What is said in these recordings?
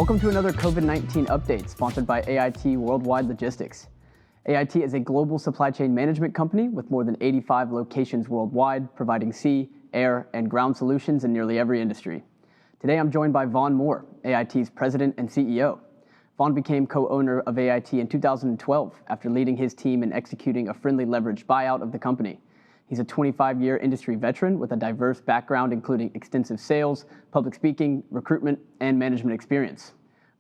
Welcome to another COVID-19 update sponsored by AIT Worldwide Logistics. AIT is a global supply chain management company with more than 85 locations worldwide, providing sea, air, and ground solutions in nearly every industry. Today I'm joined by Vaughn Moore, AIT's president and CEO. Vaughn became co-owner of AIT in 2012 after leading his team in executing a friendly leveraged buyout of the company. He's a 25-year industry veteran with a diverse background including extensive sales, public speaking, recruitment, and management experience.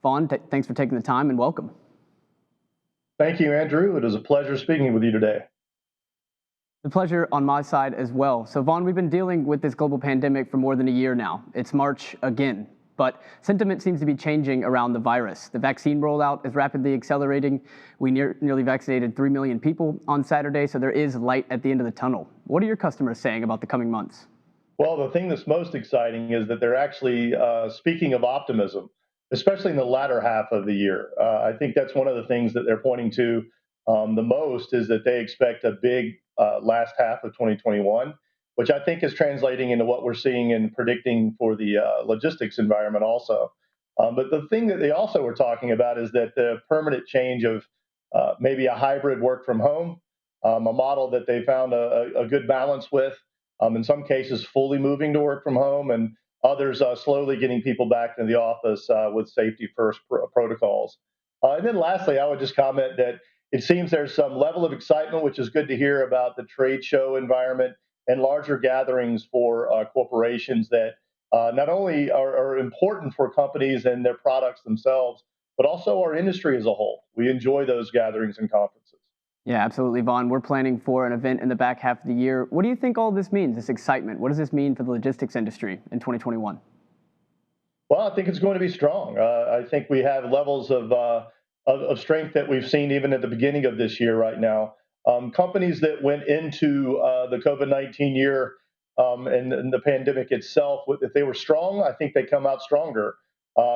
Vaughn, thanks for taking the time and welcome. Thank you, Andrew. It is a pleasure speaking with you today. The pleasure on my side as well. So Vaughn, we've been dealing with this global pandemic for more than a year now. It's March again, but sentiment seems to be changing around the virus. The vaccine rollout is rapidly accelerating. We nearly vaccinated 3 million people on Saturday, so there is light at the end of the tunnel. What are your customers saying about the coming months? Well, the thing that's most exciting is that they're actually speaking of optimism, especially in the latter half of the year. I think that's one of the things that they're pointing to the most is that they expect a big last half of 2021, which I think is translating into what we're seeing and predicting for the logistics environment also. But the thing that they also were talking about is that the permanent change of maybe a hybrid work from home, a model that they found a good balance with, in some cases fully moving to work from home, and others slowly getting people back to the office with safety first protocols. And then lastly, I would just comment that it seems there's some level of excitement, which is good to hear, about the trade show environment and larger gatherings for corporations that not only are important for companies and their products themselves, but also our industry as a whole. We enjoy those gatherings and conferences. Yeah, absolutely, Vaughn. We're planning for an event in the back half of the year. What do you think all this means, this excitement? What does this mean for the logistics industry in 2021? Well, I think it's going to be strong. I think we have levels of strength that we've seen even at the beginning of this year right now. Companies that went into the COVID-19 year and the pandemic itself, if they were strong, I think they come out stronger.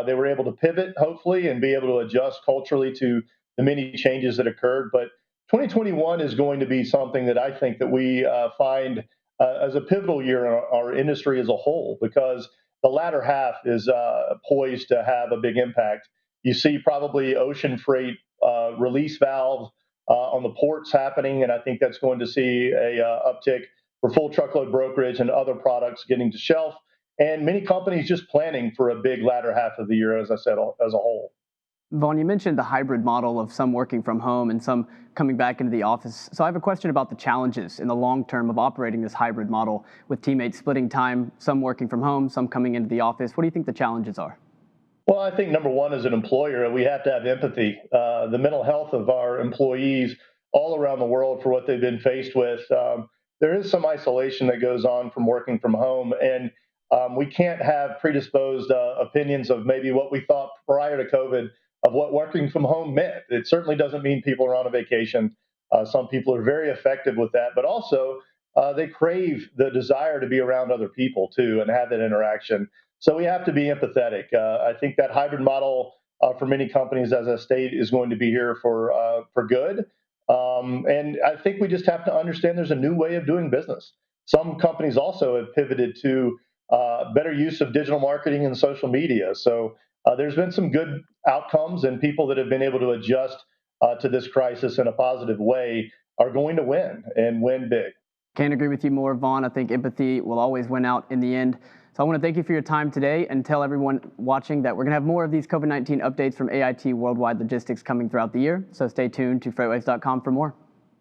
They were able to pivot, hopefully, and be able to adjust culturally to the many changes that occurred. But 2021 is going to be something that I think that we find as a pivotal year in our industry as a whole, because the latter half is poised to have a big impact. You see probably ocean freight release valves on the ports happening, and I think that's going to see a uptick for full truckload brokerage and other products getting to shelf, and many companies just planning for a big latter half of the year, as I said, as a whole. Vaughn, you mentioned the hybrid model of some working from home and some coming back into the office. So I have a question about the challenges in the long term of operating this hybrid model with teammates splitting time, some working from home, some coming into the office. What do you think the challenges are? Well, I think number one, as an employer, we have to have empathy. The mental health of our employees all around the world for what they've been faced with. There is some isolation that goes on from working from home, and we can't have predisposed opinions of maybe what we thought prior to COVID of what working from home meant. It certainly doesn't mean people are on a vacation. Some people are very effective with that, but also they crave the desire to be around other people too and have that interaction. So we have to be empathetic. I think that hybrid model for many companies, as I stated, is going to be here for good. And I think we just have to understand there's a new way of doing business. Some companies also have pivoted to better use of digital marketing and social media. So there's been some good outcomes, and people that have been able to adjust to this crisis in a positive way are going to win and win big. Can't agree with you more, Vaughn. I think empathy will always win out in the end. So I want to thank you for your time today and tell everyone watching that we're going to have more of these COVID-19 updates from AIT Worldwide Logistics coming throughout the year. So stay tuned to FreightWaves.com for more.